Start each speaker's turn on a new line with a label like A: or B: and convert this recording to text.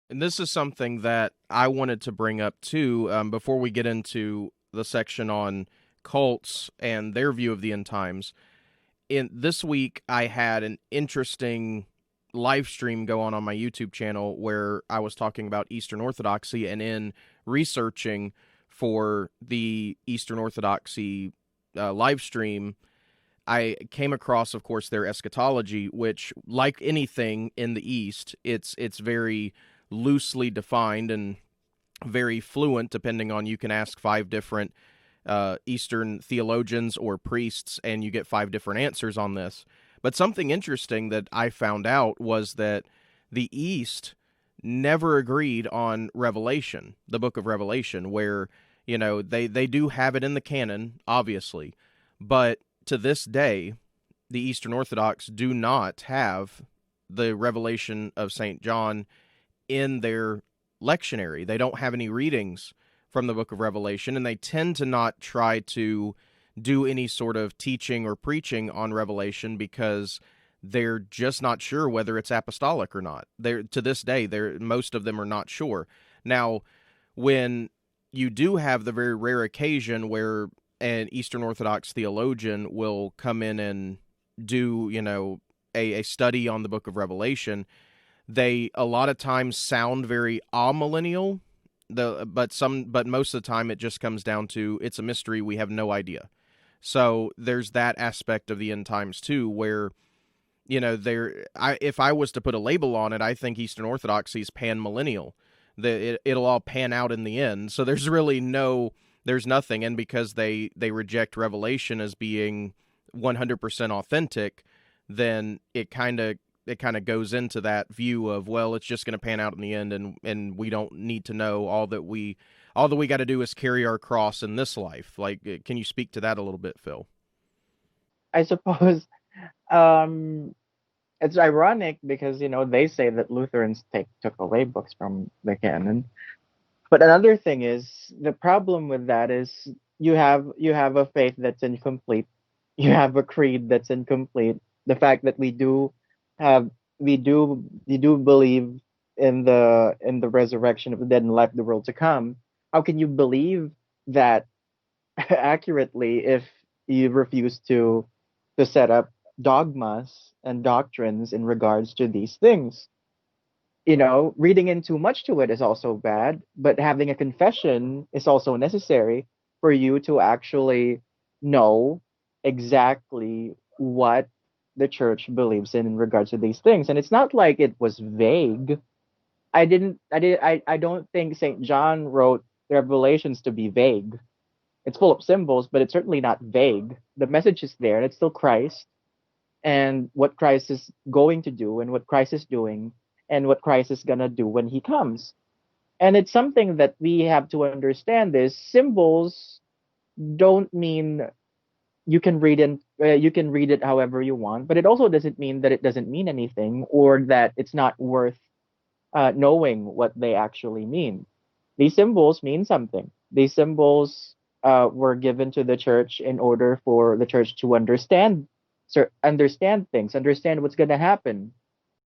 A: And this is something that I wanted to bring up too, before we get into the section on cults and their view of the end times. In this week, I had an interesting live stream go on my YouTube channel where I was talking about Eastern Orthodoxy, and in researching for the Eastern Orthodoxy live stream, I came across, of course, their eschatology, which, like anything in the East, it's very loosely defined and very fluent, depending on, you can ask five different Eastern theologians or priests, and you get five different answers on this. But something interesting that I found out was that the East never agreed on Revelation, the book of Revelation, where, they do have it in the canon, obviously, but to this day, the Eastern Orthodox do not have the Revelation of St. John in their lectionary. They don't have any readings from the book of Revelation, and they tend to not try to do any sort of teaching or preaching on Revelation because they're just not sure whether it's apostolic or not. They're, to this day, most of them are not sure. Now, when you do have the very rare occasion where an Eastern Orthodox theologian will come in and do, a study on the book of Revelation, they a lot of times sound very amillennial. But most of the time it just comes down to, it's a mystery, we have no idea. So there's that aspect of the end times too, where, if I was to put a label on it, I think Eastern Orthodoxy is pan-millennial. It'll all pan out in the end. So there's nothing. And because they reject Revelation as being 100% authentic, then it kind of goes into that view of, well, it's just going to pan out in the end, and we don't need to know. All that we got to do is carry our cross in this life. Like, can you speak to that a little bit, Phil?
B: I suppose um, it's ironic because they say that Lutherans took away books from the canon. But another thing is, the problem with that is you have a faith that's incomplete. You have a creed that's incomplete. The fact that have we do believe in the resurrection of the dead and life of the world to come. How can you believe that accurately if you refuse to set up dogmas and doctrines in regards to these things? Reading in too much to it is also bad, but having a confession is also necessary for you to actually know exactly what the church believes in regards to these things. And it's not like it was vague. I don't think St. John wrote the Revelations to be vague. It's full of symbols, but it's certainly not vague. The message is there, and it's still Christ and what Christ is going to do and what Christ is doing and what Christ is going to do when he comes. And it's something that we have to understand is symbols don't mean you can read it however you want, but it also doesn't mean that it doesn't mean anything or that it's not worth knowing what they actually mean. These symbols mean something. These symbols were given to the church in order for the church to understand things, understand what's going to happen.